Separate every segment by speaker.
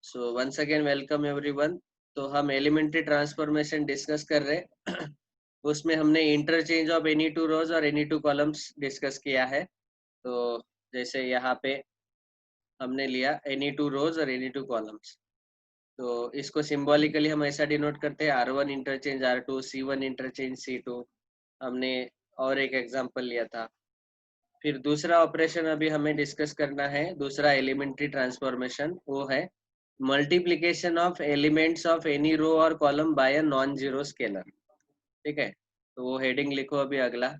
Speaker 1: सो once again welcome everyone. तो हम elementary transformation discuss कर रहे उसमें हमने interchange of any two rows और एनी टू कॉलम्स डिस्कस किया है। तो जैसे यहाँ पे हमने लिया एनी टू रोज और एनी टू कॉलम्स, तो इसको सिंबॉलिकली हम ऐसा डिनोट करते हैं R1 interchange R2, C1 interchange C2। हमने और एक एग्जांपल लिया था। फिर दूसरा ऑपरेशन अभी हमें डिस्कस करना है, दूसरा एलिमेंट्री ट्रांसफॉर्मेशन, वो है multiplication of elements of any row और column by a non zero scalar. ठीक है, तो वो हेडिंग लिखो अभी अगला,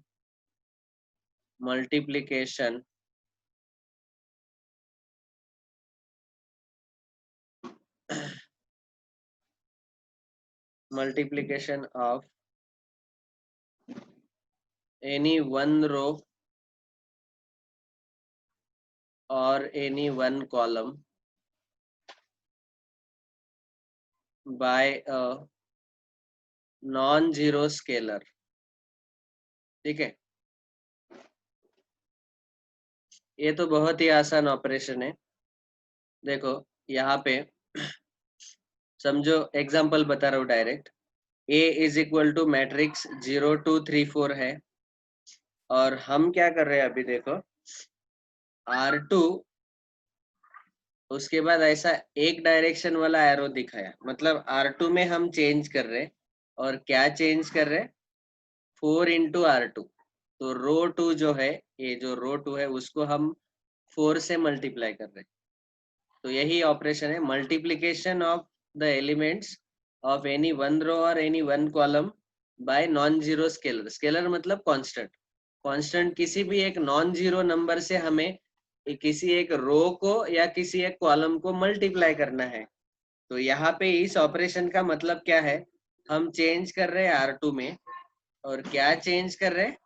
Speaker 1: multiplication multiplication of any one row और any one column by a non zero scalar. ठीक है, ये तो बहुत ही आसान ऑपरेशन है। देखो यहाँ पे समझो, एग्जाम्पल बता रहा हूँ direct. A is equal to matrix 0 2 3 4 है, और हम क्या कर रहे हैं अभी देखो, R2 उसके बाद ऐसा एक डायरेक्शन वाला एरो दिखाया, मतलब R2 में हम चेंज कर रहे, और क्या चेंज कर रहे, 4 इंटू R2। तो रो 2 जो है, ये जो रो 2 है उसको हम 4 से मल्टीप्लाई कर रहे। तो यही ऑपरेशन है, multiplication of the elements of any one row और any one column by non zero scalar. Scalar मतलब कांस्टेंट। कांस्टेंट किसी भी एक नॉन जीरो नंबर से हमें किसी एक रो को या किसी एक कॉलम को मल्टीप्लाई करना है। तो यहाँ पे इस ऑपरेशन का मतलब क्या है, हम चेंज कर रहे हैं R2 में, और क्या चेंज कर रहे हैं,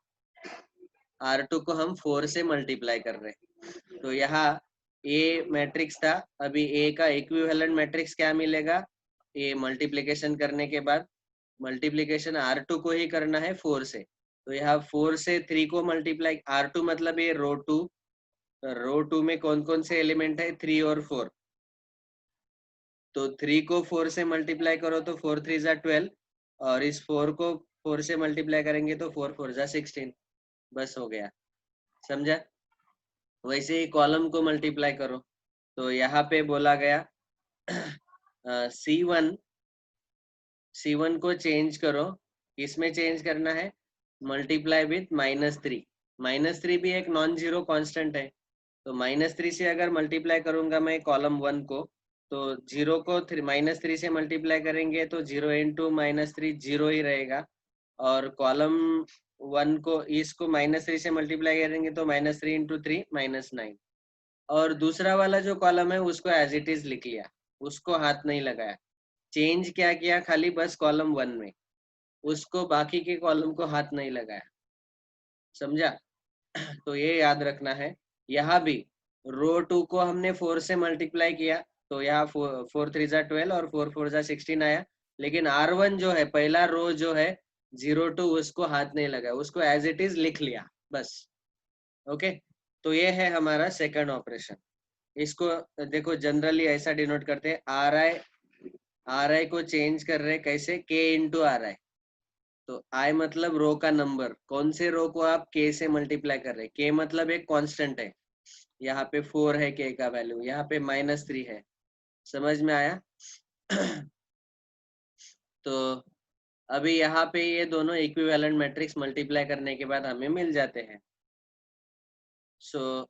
Speaker 1: R2 को हम 4 से मल्टीप्लाई कर रहे हैं। तो यहाँ ए मैट्रिक्स था, अभी ए का इक्विवेलेंट मैट्रिक्स क्या मिलेगा, ये मल्टीप्लिकेशन करने के बाद मल्टीप्लिकेशन R2 को ही करना है 4 से। तो यहाँ 4 से 3 को मल्टीप्लाई, R2 मतलब ये रो 2। रो 2 में कौन कौन से एलिमेंट है, 3 और 4। तो 3 को 4 से मल्टीप्लाई करो तो 4 3 जा 12, और इस 4 को 4 से मल्टीप्लाई करेंगे तो 4 4 जा 16। बस हो गया, समझा। वैसे ही कॉलम को मल्टीप्लाई करो, तो यहाँ पे बोला गया C1 को चेंज करो, किसमें चेंज करना है, मल्टीप्लाई विथ -3। -3 भी एक नॉन जीरो कांस्टेंट है, तो -3 से अगर मल्टीप्लाई करूंगा मैं कॉलम 1 को, तो 0 को -3 से मल्टीप्लाई करेंगे तो 0 इंटू -3 0 ही रहेगा, और कॉलम 1 को इसको -3 से मल्टीप्लाई करेंगे तो -3 इंटू 3 -9। और दूसरा वाला जो कॉलम है उसको एज इट इज लिख लिया, उसको हाथ नहीं लगाया। चेंज क्या किया, खाली बस कॉलम 1 में, उसको बाकी के कॉलम को हाथ नहीं लगाया, समझा। तो ये याद रखना है। यहाँ भी रो 2 को हमने 4 से मल्टीप्लाई किया, तो यहाँ 4 3 जा 12 और 4 4 जा 16 आया। लेकिन R1 जो है, पहला रो जो है 0 2, उसको हाथ नहीं लगाया, उसको एज इट इज लिख लिया बस। ओके, तो ये है हमारा सेकंड ऑपरेशन। इसको देखो जनरली ऐसा डिनोट करते हैं, आर आई को चेंज कर रहे कैसे, K इंटू R I। तो I मतलब रो का नंबर, कौन से रो को आप K से मल्टीप्लाई कर रहे हैं, K मतलब एक कांस्टेंट है, यहाँ पे 4 है K का वैल्यू, यहाँ पे -3 है। समझ में आया? तो अभी यहाँ पे ये दोनों इक्विवेलेंट मैट्रिक्स मल्टीप्लाई करने के बाद हमें मिल जाते हैं। सो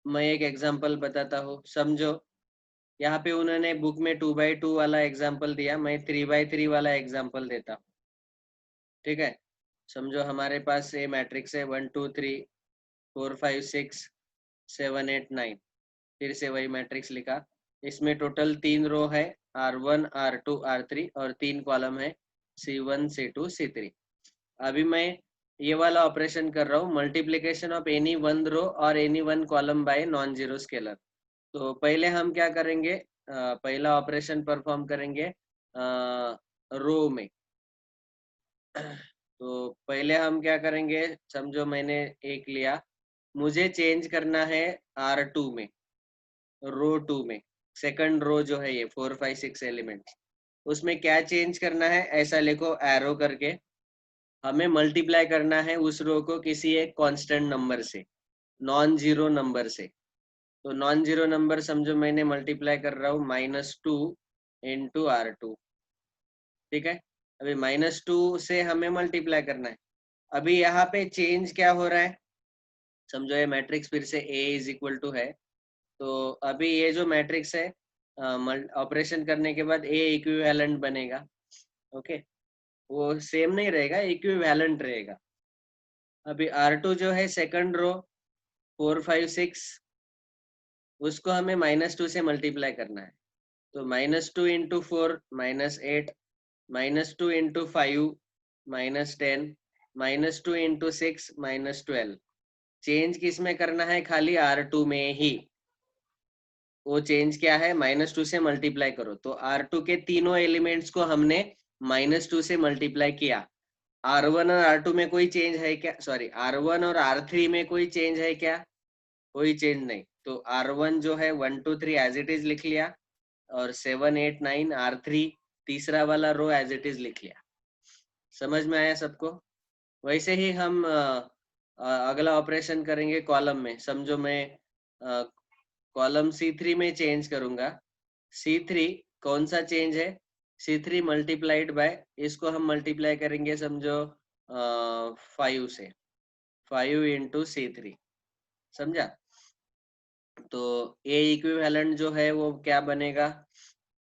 Speaker 1: मैं एक एग्जांपल बताता हूँ, समझो। यहाँ पे उन्होंने बुक में 2x2 वाला एग्जाम्पल दिया, मैं 3x3 वाला एग्जाम्पल देता हूँ। ठीक है, समझो हमारे पास ये मैट्रिक्स है 1 2 3 4 5 6 7 8 9। फिर से वही मैट्रिक्स लिखा, इसमें टोटल 3 रो है, R1 R2 R3, और 3 कॉलम है, C1 C2 C3। अभी मैं ये वाला ऑपरेशन कर रहा हूँ, multiplication of any one row और any one column by non zero scalar. तो पहले हम क्या करेंगे, पहला ऑपरेशन परफॉर्म करेंगे रो में। तो पहले हम क्या करेंगे, समझो मैंने एक लिया, मुझे चेंज करना है R2 में, रो 2 में, सेकंड रो जो है ये 4 5 6 एलिमेंट्स, उसमें क्या चेंज करना है, ऐसा लिखो एरो करके, हमें मल्टीप्लाई करना है उस रो को किसी एक कांस्टेंट नंबर से, नॉन जीरो नंबर से। तो नॉन जीरो नंबर समझो मैंने मल्टीप्लाई कर रहा हूँ -2 इंटू R2, ठीक है। अभी -2 से हमें मल्टीप्लाई करना है। अभी यहाँ पे चेंज क्या हो रहा है, समझो ये मैट्रिक्स फिर से A इज इक्वल टू है, तो अभी ये जो मैट्रिक्स है ऑपरेशन करने के बाद A इक्विवेलेंट बनेगा, ओके। वो सेम नहीं रहेगा, इक्विवेलेंट रहेगा। अभी R2 जो है सेकंड रो 4 5 6, उसको हमें -2 से मल्टीप्लाई करना है। तो -2 इंटू 4 -8, -2 इंटू 5 -10, -2 इंटू 6 -12। चेंज किस में करना है, खाली R2 में ही। वो चेंज क्या है, -2 से मल्टीप्लाई करो। तो R2 के तीनों एलिमेंट्स को हमने -2 से मल्टीप्लाई किया। R1 और R2 में कोई चेंज है क्या, सॉरी R1 और R3 में कोई चेंज है क्या, कोई चेंज नहीं। तो R1 जो है 1 2 3 एज इट इज लिख लिया, और 7 8 9 R3 तीसरा वाला रो एज इट इज लिख लिया। समझ में आया सबको? वैसे ही हम अगला ऑपरेशन करेंगे कॉलम में। समझो मैं कॉलम C3 में चेंज करूंगा। C3 कौन सा चेंज है, C3 मल्टीप्लाइड बाय, इसको हम मल्टीप्लाई करेंगे समझो 5 से, 5 इंटू C3, समझा। तो A इक्विवेलेंट जो है वो क्या बनेगा,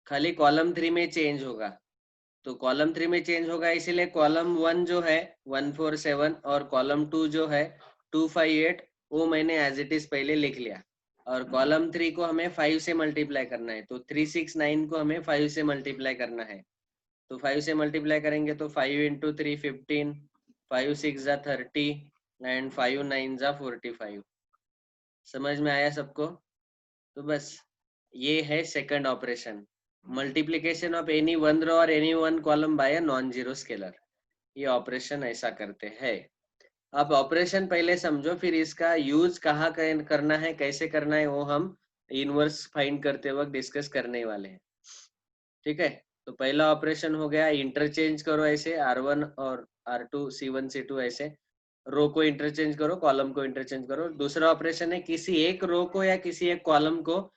Speaker 1: खाली कॉलम 3 में चेंज होगा। तो कॉलम 3 में चेंज होगा, इसीलिए कॉलम 1 जो है 1 4 7 और कॉलम 2 जो है 2 5 8, वो मैंने एज इट इज पहले लिख लिया। और कॉलम 3 को हमें 5 से मल्टीप्लाई करना है, तो 3 6 9 को हमें 5 से मल्टीप्लाई करना है। तो 5 से मल्टीप्लाई करेंगे तो 5 इंटू 3 15, 5 6 जा 30 एंड 5 9 जा 45। समझ में आया सबको? तो बस ये है second operation, multiplication of any one row और any one column by a non zero scalar. ये ऑपरेशन ऐसा करते हैं। अब ऑपरेशन पहले समझो, फिर इसका यूज कहाँ करना है, कैसे करना है, वो हम इनवर्स फाइंड करते वक्त डिस्कस करने वाले हैं, ठीक है। तो पहला ऑपरेशन हो गया, इंटरचेंज करो ऐसे R1 और R2 C1 C2 ऐसे, रो को इंटरचेंज करो, कॉलम को इंटरचेंज करो। दूसरा ऑपरेशन है किसी एक रो को या किसी एक कॉलम को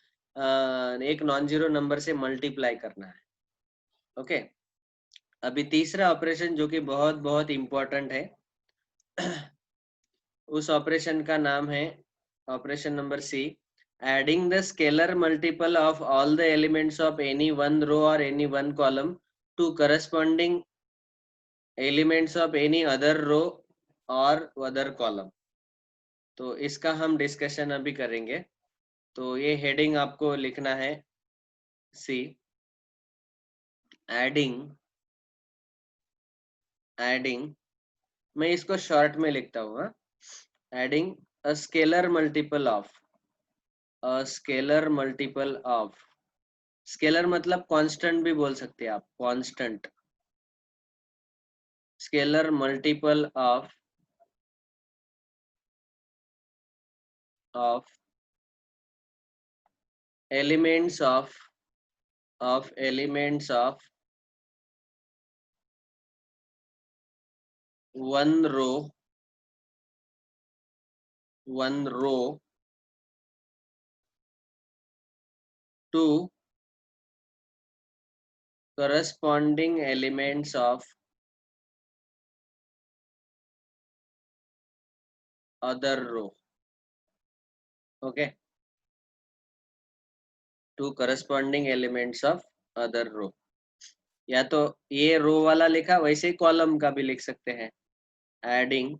Speaker 1: एक नॉन जीरो नंबर से मल्टीप्लाई करना है, ओके। अभी तीसरा ऑपरेशन जो कि बहुत बहुत इंपॉर्टेंट है, उस ऑपरेशन का नाम है operation number C, adding the scalar multiple of all the elements of any one row और any one column to corresponding elements of any other row और अदर कॉलम। तो इसका हम डिस्कशन अभी करेंगे। तो ये हेडिंग आपको लिखना है C, एडिंग, मैं इसको शॉर्ट में लिखता हूँ, adding a scalar multiple of, scalar मतलब कांस्टेंट भी बोल सकते हैं आप, constant, scalar multiple of elements of one row to corresponding elements of other row, okay, to corresponding elements of other row। या तो ये रो वाला लिखा, वैसे ही कॉलम का भी लिख सकते हैं, adding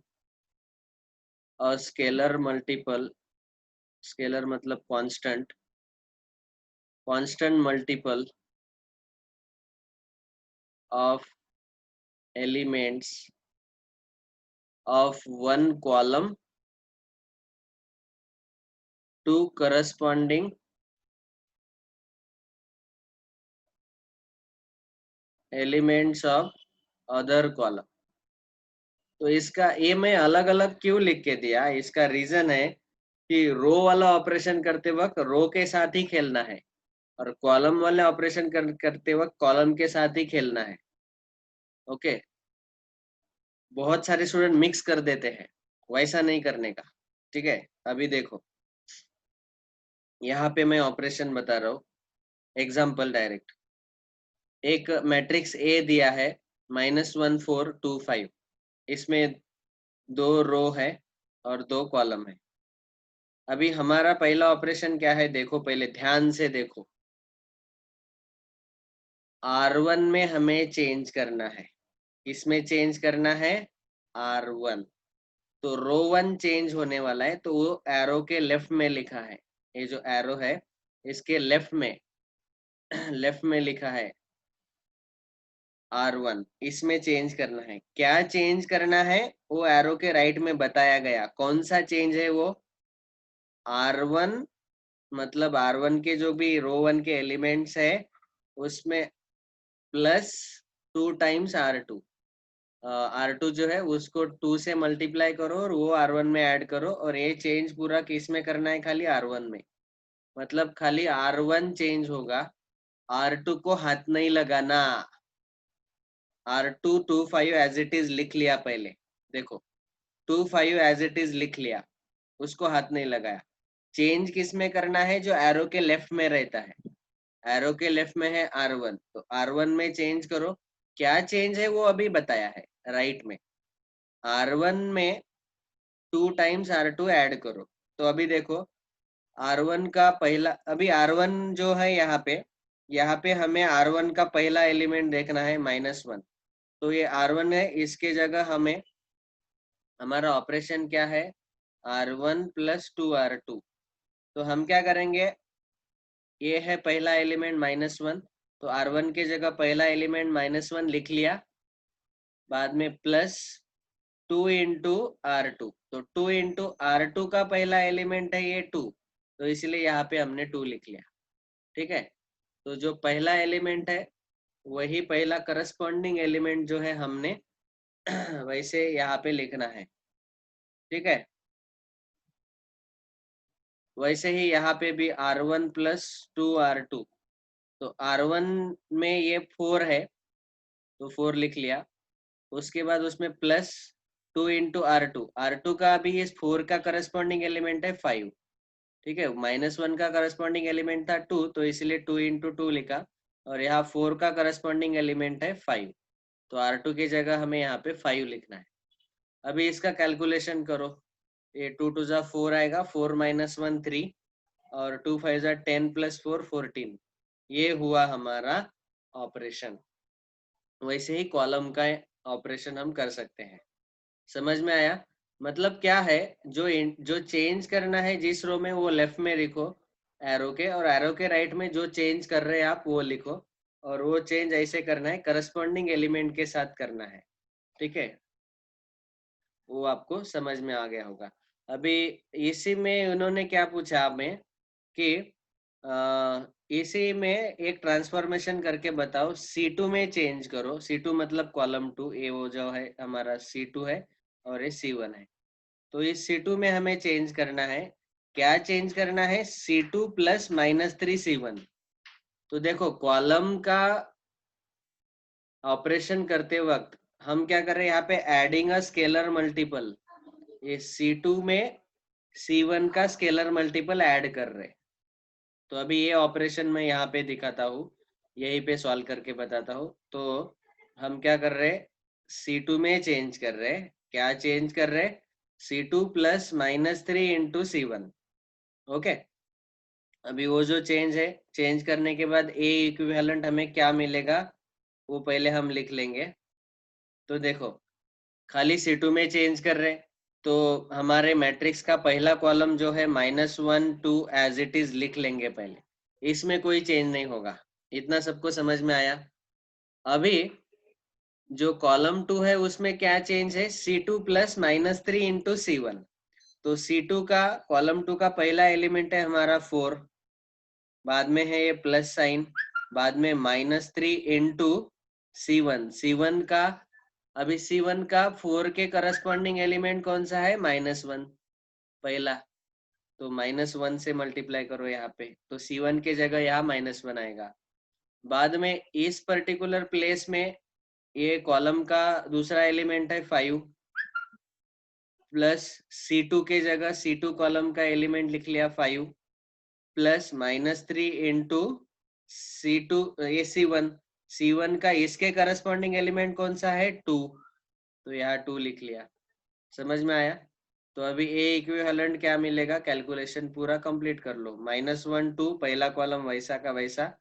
Speaker 1: a scalar multiple, scalar मतलब constant, multiple of elements of one column to corresponding elements of other column. तो इसका ये मैं अलग अलग क्यों लिख के दिया, इसका रीजन है कि रो वाला ऑपरेशन करते वक्त रो के साथ ही खेलना है, और कॉलम वाले ऑपरेशन करते वक्त कॉलम के साथ ही खेलना है। ओके, बहुत सारे स्टूडेंट मिक्स कर देते हैं, वैसा नहीं करने का। ठीक है, अभी देखो यहाँ पे मैं ऑपरेशन बता रहा हूँ, एग्जाम्पल डायरेक्ट। एक मैट्रिक्स ए दिया है -1 4 2 5, इसमें 2 रो है और 2 कॉलम है। अभी हमारा पहला ऑपरेशन क्या है, देखो पहले ध्यान से देखो। R1 में हमें चेंज करना है, इसमें चेंज करना है R1। तो रो 1 चेंज होने वाला है, तो वो एरो के लेफ्ट में लिखा है, ये जो एरो है इसके लेफ्ट में लेफ्ट में लिखा है R1, इसमें चेंज करना है। क्या चेंज करना है वो एरो के राइट में बताया गया, कौन सा चेंज है वो। R1 मतलब R1 के जो भी रो 1 के एलिमेंट्स है उसमें +2 टाइम्स R2। R2 जो है उसको 2 से मल्टीप्लाई करो और वो R1 में ऐड करो, और ये चेंज पूरा किस में करना है, खाली R1 में। मतलब खाली R1 चेंज होगा, R2 को हाथ नहीं लगाना। R2 2 5 एज इट इज लिख लिया पहले, देखो 2 5 एज इट इज लिख लिया, उसको हाथ नहीं लगाया। चेंज किस में करना है, जो एरो के लेफ्ट में रहता है। एरो के लेफ्ट में है R1, तो R1 में चेंज करो। क्या चेंज है वो अभी बताया है राइट में। R1 में 2 टाइम्स R2 ऐड करो। तो अभी देखो R1 का पहला, अभी R1 जो है यहाँ पे हमें R1 का पहला एलिमेंट देखना है -1। तो ये R1 है, इसके जगह हमें हमारा ऑपरेशन क्या है, R1 + 2 R2। तो हम क्या करेंगे, ये है पहला एलिमेंट -1, तो R1 के जगह पहला एलिमेंट -1 लिख लिया, बाद में +2 इंटू R2। तो 2 इंटू R2 का पहला एलिमेंट है ये 2, तो इसलिए यहाँ पे हमने 2 लिख लिया। ठीक है, तो जो पहला एलिमेंट है वही पहला करस्पॉन्डिंग एलिमेंट जो है हमने वैसे यहाँ पे लिखना है। ठीक है, वैसे ही यहाँ पे भी R1 + 2 R2। तो R1 में ये 4 है, तो 4 लिख लिया। उसके बाद उसमें +2 इंटू R2 का भी इस 4 का करस्पॉन्डिंग एलिमेंट है 5। ठीक है, -1 का करस्पॉन्डिंग एलिमेंट था 2, तो इसलिए 2 इंटू 2 लिखा, और यहाँ 4 का करस्पॉन्डिंग एलिमेंट है 5, तो R2 की जगह हमें यहाँ पे 5 लिखना है। अभी इसका कैलकुलेशन करो, ये 2 2 जा 4 आएगा, 4 - 1 3, और 2 5 जा 10 + 4 14। ये हुआ हमारा ऑपरेशन। वैसे ही कॉलम का ऑपरेशन हम कर सकते हैं। समझ में आया? मतलब क्या है, जो चेंज करना है जिस रो में वो लेफ्ट में लिखो एरो के, और एरो के राइट में जो चेंज कर रहे हैं आप वो लिखो, और वो चेंज ऐसे करना है, करस्पॉन्डिंग एलिमेंट के साथ करना है। ठीक है, वो आपको समझ में आ गया होगा। अभी इसी में उन्होंने क्या पूछा हमें कि इसी में एक ट्रांसफॉर्मेशन करके बताओ, C2 में चेंज करो। C2 मतलब कॉलम 2, ये वो जो है हमारा C2 है और ये C1 है। तो इस C2 में हमें चेंज करना है, क्या चेंज करना है, C2 + -3 C1। तो देखो कॉलम का ऑपरेशन करते वक्त हम क्या कर रहे हैं, यहाँ पे एडिंग अ स्केलर मल्टीपल, ये C2 में C1 का स्केलर मल्टीपल ऐड कर रहे हैं। तो अभी ये ऑपरेशन मैं यहाँ पे दिखाता हूँ, यहीं पे सॉल्व करके बताता हूँ। तो हम क्या कर रहे हैं, C2 में चेंज कर रहे हैं, क्या चेंज कर रहे हैं, C2 + -3 इंटू C1। ओके, अभी वो जो चेंज है, चेंज करने के बाद A इक्विवेलेंट हमें क्या मिलेगा वो पहले हम लिख लेंगे। तो देखो खाली C2 में चेंज कर रहे हैं, तो हमारे मैट्रिक्स का पहला कॉलम जो है -1 2 एज इट इज लिख लेंगे पहले, इसमें कोई चेंज नहीं होगा। इतना सबको समझ में आया? अभी जो कॉलम 2 है उसमें क्या चेंज है, C2 + -3 इंटू C1। तो C2 का कॉलम 2 का पहला एलिमेंट है हमारा 4, बाद में है ये प्लस साइन, बाद में -3 इंटू C1। C1 का, अभी C1 का 4 के करस्पॉन्डिंग एलिमेंट कौन सा है, -1 पहला। तो -1 से मल्टीप्लाई करो यहाँ पे, तो C1 के जगह यहाँ -1 आएगा। बाद में इस पर्टिकुलर प्लेस में ये कॉलम का दूसरा एलिमेंट है 5 प्लस C2 के जगह C2 कॉलम का एलिमेंट लिख लिया 5 प्लस -3 इंटू C2 ये C1 का इसके करस्पॉन्डिंग एलिमेंट कौन सा है 2, तो यहाँ 2 लिख लिया। समझ में आया? तो अभी ए इक्विवेलेंट क्या मिलेगा, कैलकुलेशन पूरा कंप्लीट कर लो। -1 2 पहला कॉलम वैसा का वैसा,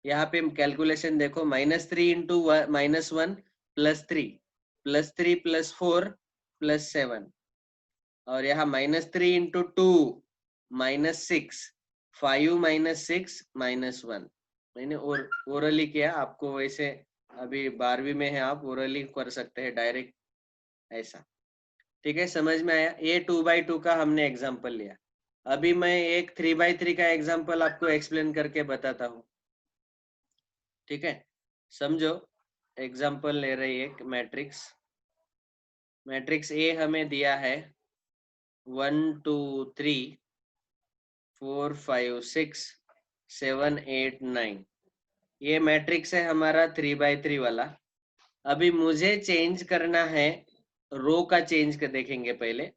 Speaker 1: यहाँ पे कैलकुलेशन देखो -3 इंटू -1 +3 +4 +7 और यहाँ -3 इंटू 2 -6 5 -6 -1। मैंने ओरली किया, आपको वैसे अभी 12वीं में है, आप ओरली कर सकते हैं डायरेक्ट ऐसा। ठीक है, समझ में आया? ये 2/2 का हमने एग्जाम्पल लिया। अभी मैं एक 3/3 का एग्जाम्पल आपको एक्सप्लेन करके बताता हूँ। ठीक है, समझो। एग्जाम्पल ले रही है मैट्रिक्स ए हमें दिया है 1 2 3 4 5 6 7 8 9। ये मैट्रिक्स है हमारा 3/3 वाला। अभी मुझे चेंज करना है, रो का चेंज कर देखेंगे पहले।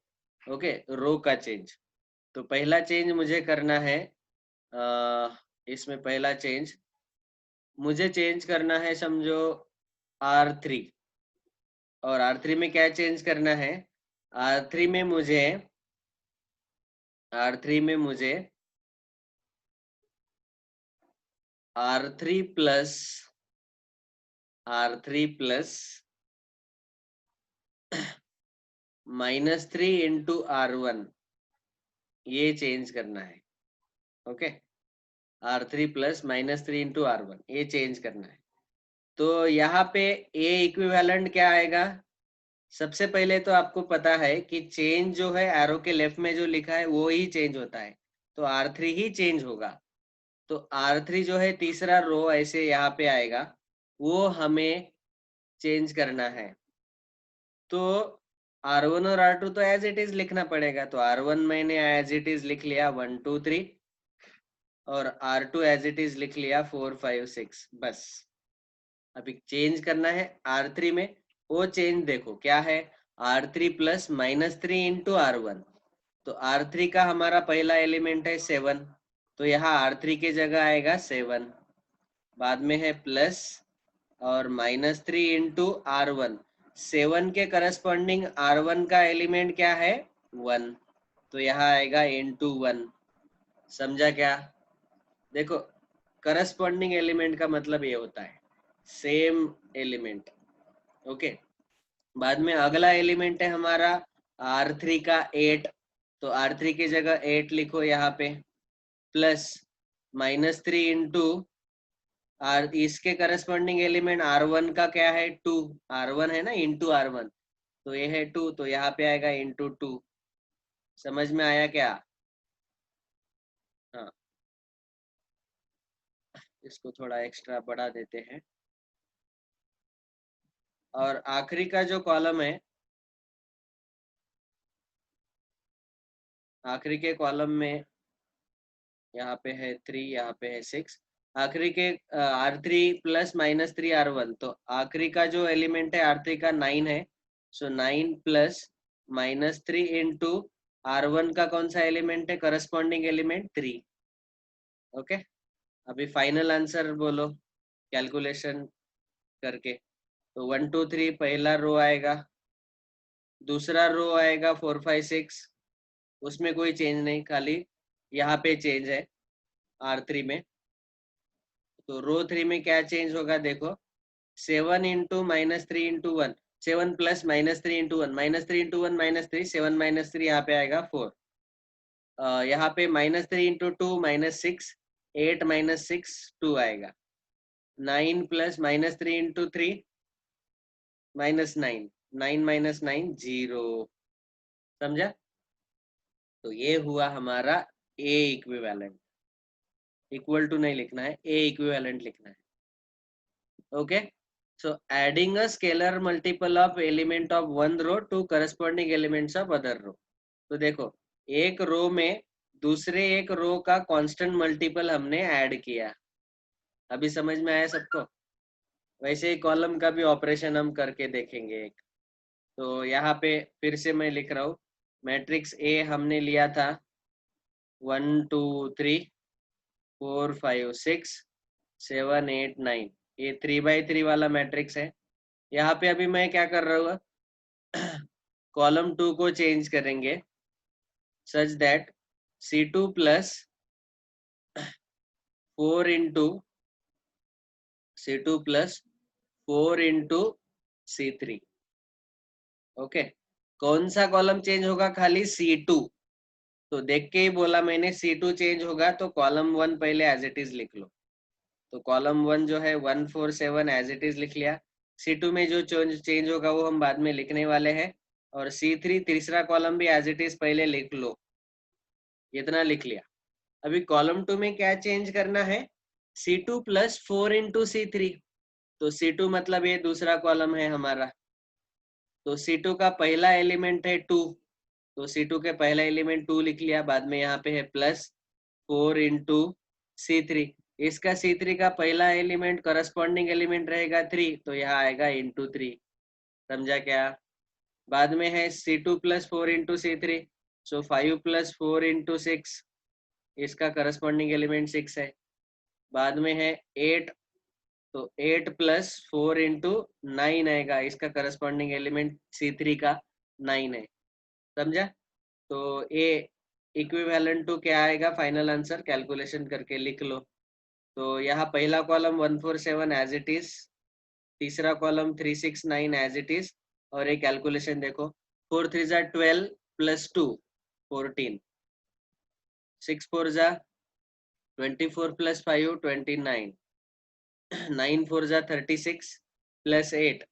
Speaker 1: ओके, रो का चेंज। तो पहला चेंज मुझे करना है, इसमें पहला चेंज मुझे चेंज करना है, समझो R3। और R3 में क्या चेंज करना है, R3 में मुझे R3 प्लस -3 इंटू R1 ये चेंज करना है। Okay, R3 plus -3 into R1 ये चेंज करना है। तो यहाँ पे ए इक्विवेलेंट क्या आएगा, सबसे पहले तो आपको पता है कि चेंज जो है एरो के लेफ्ट में जो लिखा है वो ही चेंज होता है, तो R3 ही चेंज होगा। तो R3 जो है तीसरा रो ऐसे यहाँ पे आएगा, वो हमें चेंज करना है। तो R1 और R2 तो एज इट इज लिखना पड़ेगा, तो R1 मैंने एज इट इज लिख लिया 1 2 3 और R2 एज इट इज लिख लिया 4 5 6। बस अभी चेंज करना है R3 में, वो चेंज देखो क्या है, R3 प्लस -3 इंटू R1। तो R3 का हमारा पहला एलिमेंट है 7, तो यहाँ R3 के जगह आएगा 7, बाद में है प्लस और -3 इंटू R1। 7 के करस्पॉन्डिंग R1 का एलिमेंट क्या है 1, तो यहाँ आएगा इंटू 1। समझा क्या? देखो, करस्पॉन्डिंग एलिमेंट का मतलब ये होता है सेम एलिमेंट। ओके, बाद में अगला एलिमेंट है हमारा R3 का 8, तो R3 की जगह 8 लिखो यहाँ पे, प्लस -3 इंटू इसके करस्पॉन्डिंग एलिमेंट R1 का क्या है 2, R1 है ना, इंटू R1, तो ये है 2, तो यहाँ पे आएगा इंटू 2। समझ में आया क्या? हाँ, इसको थोड़ा एक्स्ट्रा बढ़ा देते हैं। और आखिरी का जो कॉलम है, आखिरी के कॉलम में यहाँ पे है 3, यहाँ पे है 6, आखिरी के R3 प्लस -3 R1, तो आखिरी का जो एलिमेंट है R3 का 9 है, सो 9 प्लस -3 इंटू R1 का कौन सा एलिमेंट है, करस्पॉन्डिंग एलिमेंट 3। ओके, अभी फाइनल आंसर बोलो कैलकुलेशन करके। तो 1 2 3 पहला रो आएगा, दूसरा रो आएगा 4 5 6, उसमें कोई चेंज नहीं, खाली यहाँ पे चेंज है R3 में। तो रो 3 में क्या चेंज होगा देखो, 7 into -3 into 1, 7 plus -3 into 1, -3 into 1 -3, 7 -3 यहाँ पे आएगा 4, यहाँ पे -3 इंटू 2 -6, 8 -6 2 आएगा, 9 प्लस -3 इंटू 3 -9, 9 -9 0। समझा? तो ये हुआ हमारा ए इक्विवेलेंट। इक्वल टू नहीं लिखना है, ए इक्विवेलेंट लिखना है। Okay, so adding a scalar multiple of element of one row to corresponding elements of other row। तो देखो, एक रो में दूसरे एक रो का कांस्टेंट मल्टीपल हमने ऐड किया। अभी समझ में आया सबको? वैसे ही कॉलम का भी ऑपरेशन हम करके देखेंगे एक। तो यहाँ पे फिर से मैं लिख रहा हूँ, मैट्रिक्स ए हमने लिया था 1 2 3 4 5 6 7 8 9, ये 3x3 वाला मैट्रिक्स है। यहाँ पे अभी मैं क्या कर रहा हूँ, कॉलम 2 को चेंज करेंगे such that C2 plus 4 into C2 plus 4 into C3। Okay, कौन सा कॉलम चेंज होगा? खाली C2। तो देख के ही बोला मैंने C2 चेंज होगा, तो कॉलम 1 पहले एज इट इज लिख लो। तो कॉलम 1 जो है 1 4 7 एज इट इज लिख लिया। C2 में जो चेंज होगा वो हम बाद में लिखने वाले हैं। और C3 तीसरा कॉलम भी एज इट इज पहले लिख लो, इतना लिख लिया। अभी कॉलम 2 में क्या चेंज करना है? C2 plus 4 into C3। तो C2 मतलब ये दूसरा कॉलम है हमारा। तो C2 का पहला एलिमेंट है 2, तो C2 के पहला एलिमेंट 2 लिख लिया। बाद में यहाँ पे है प्लस 4 इंटू C3। इसका C3 का पहला एलिमेंट करस्पॉन्डिंग एलिमेंट रहेगा 3, तो यहाँ आएगा इंटू 3। समझा क्या? बाद में है C2 प्लस 4 इंटू C3, सो 5 प्लस 4 इंटू 6, इसका करस्पॉन्डिंग एलिमेंट 6 है। बाद में है 8, तो 8 प्लस 4 इंटू 9 आएगा, इसका करस्पॉन्डिंग एलिमेंट C3 का 9 है। समझा? तो ए इक्विवेलेंट टू क्या आएगा? फाइनल आंसर कैलकुलेशन करके लिख लो। तो यहाँ पहला कॉलम 1 4 7 एज इट इज, तीसरा कॉलम 3 6 9 एज इट इज, और एक कैलकुलेशन देखो, 4 3 जा 12 प्लस 2 14, 6 4 जा 24 प्लस 5 29, 9 4 जा 36 प्लस 8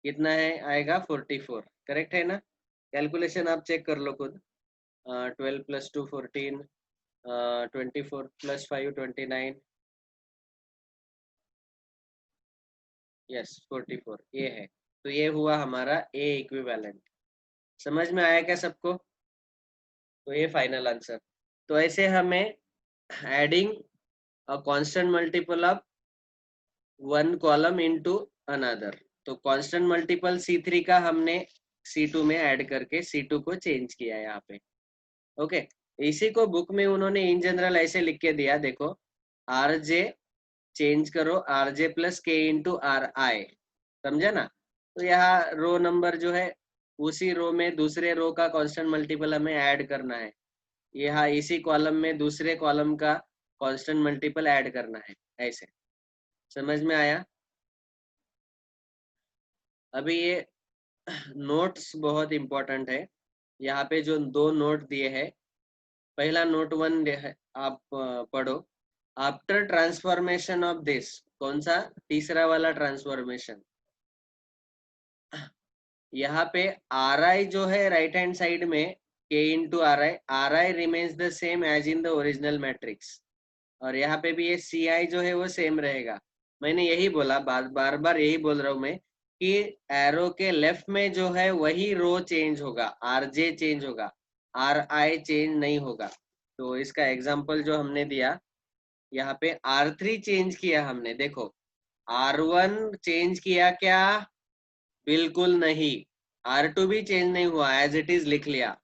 Speaker 1: कितना है? आएगा 44। करेक्ट है ना? कैलकुलेशन आप चेक कर लो खुद। 12 प्लस 2 14, 24 प्लस 5 29, यस 44 ये है। तो ये हुआ हमारा ए इक्विवेलेंट। समझ में आया क्या सबको? तो ये फाइनल आंसर। तो ऐसे हमें adding a constant multiple of one column into another, तो कांस्टेंट मल्टीपल C3 का हमने C2 में ऐड करके C2 को चेंज किया यहाँ पे। ओके, इसी को बुक में उन्होंने इन जनरल ऐसे लिख के दिया, देखो RJ चेंज करो RJ plus K into RI। समझा ना? तो यहाँ रो नंबर जो है उसी रो में दूसरे रो का कांस्टेंट मल्टीपल हमें ऐड करना है। यहाँ इसी कॉलम में दूसरे कॉलम का कांस्टेंट मल्टीपल ऐड करना है, ऐसे। समझ में आया? अभी ये नोट्स बहुत इंपॉर्टेंट है। यहाँ पे जो दो नोट दिए हैं, पहला नोट 1 है, आप पढ़ो। आफ्टर ट्रांसफॉर्मेशन ऑफ दिस, कौन सा? तीसरा वाला ट्रांसफॉर्मेशन। यहाँ पे RI जो है राइट हैंड साइड में K into RI remains the same as in the original matrix. और यहाँ पे भी ये CI जो है वो सेम रहेगा। मैंने यही बोला, बार बार यही बोल रहा हूँ मैं कि एरो के लेफ्ट में जो है वही रो चेंज होगा, RJ चेंज होगा, RI चेंज नहीं होगा। तो इसका एग्जांपल जो हमने दिया, यहाँ पे R3 चेंज किया हमने, देखो R1 चेंज किया क्या? बिल्कुल नहीं। R2 भी चेंज नहीं हुआ, एज इट इज लिख लिया।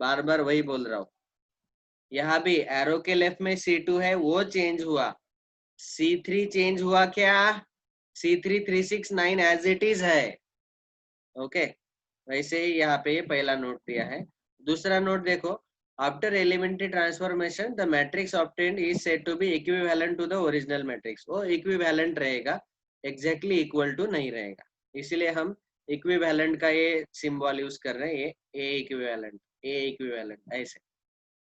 Speaker 1: बार बार वही बोल रहा हूँ। यहाँ भी एरो के लेफ्ट में C2 है, वो चेंज हुआ। C3 चेंज हुआ क्या? C3 3 6 9 एज इट इज है। ओके, वैसे ही यहाँ पे पहला नोट दिया है। दूसरा नोट देखो, after elementary transformation the matrix obtained is said to be equivalent to the original matrix. वो इक्विवेलेंट रहेगा, एग्जैक्टली इक्वल टू नहीं रहेगा, इसीलिए हम इक्विवेलेंट का ये सिंबल यूज कर रहे हैं, ये ए इक्विवेलेंट ऐसे।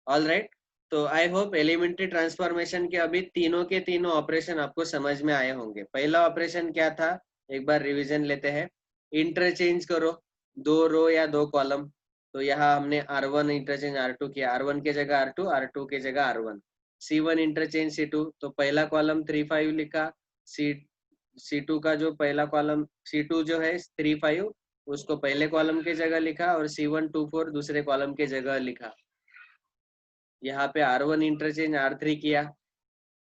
Speaker 1: ऑल राइट, तो आई होप एलिमेंट्री ट्रांसफॉर्मेशन के अभी तीनों के तीनों ऑपरेशन आपको समझ में आए होंगे। पहला ऑपरेशन क्या था, एक बार रिवीजन लेते हैं। इंटरचेंज करो दो रो या दो कॉलम। तो यहाँ हमने R1 इंटरचेंज R2 किया, R1 के जगह R2, R2 के जगह R1। C1 इंटरचेंज C2, तो पहला कॉलम 3 5 लिखा, C2 का जो पहला कॉलम C2 जो है 3 5, उसको पहले कॉलम के जगह लिखा, और C1 2 4 दूसरे कॉलम के जगह लिखा। यहाँ पे R1 इंटरचेंज R3 किया,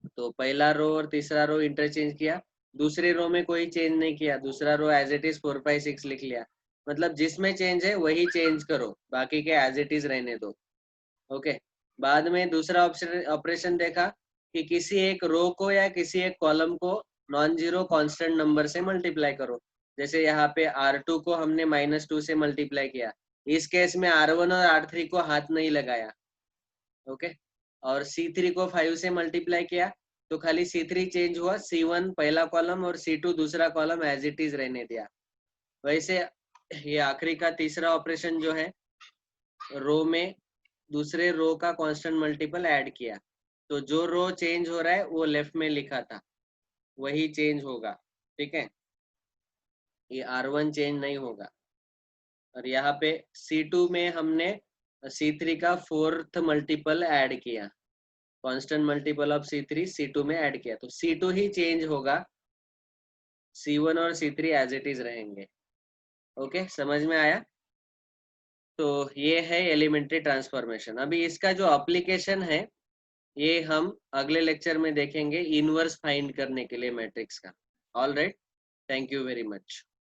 Speaker 1: तो पहला रो और तीसरा रो इंटरचेंज किया, दूसरी रो में कोई चेंज नहीं किया, दूसरा रो एज इट इज 4 5 6 लिख लिया। मतलब जिसमें चेंज है वही चेंज करो, बाकी के एज इट इज रहने दो। ओके। बाद में दूसरा ऑपरेशन देखा कि किसी एक रो को या किसी एक कॉलम को नॉन जीरो कांस्टेंट नंबर से मल्टीप्लाई करो। जैसे यहाँ पे R2 को हमने -2 से मल्टीप्लाई किया, इस केस में R1 और R3 को हाथ नहीं लगाया। ओके। और C3 को 5 से मल्टीप्लाई किया, तो खाली C3 चेंज हुआ, C1 पहला कॉलम और C2 दूसरा कॉलम एज इट इज रहने दिया। वैसे ये आखिरी का तीसरा ऑपरेशन जो है, रो में दूसरे रो का कांस्टेंट मल्टीपल ऐड किया, तो जो रो चेंज हो रहा है वो लेफ्ट में लिखा था वही चेंज होगा। ठीक है, ये R1 चेंज नहीं होगा। और यहाँ पे C2 में हमने C3 का 4th मल्टीपल ऐड किया, constant multiple of C3 C2 में ऐड किया, तो C2 ही चेंज होगा, C1 और C3 एज इट इज रहेंगे। ओके, समझ में आया? तो ये है एलिमेंट्री ट्रांसफॉर्मेशन। अभी इसका जो एप्लीकेशन है ये हम अगले लेक्चर में देखेंगे, इनवर्स फाइंड करने के लिए मैट्रिक्स का। All right, thank you very much.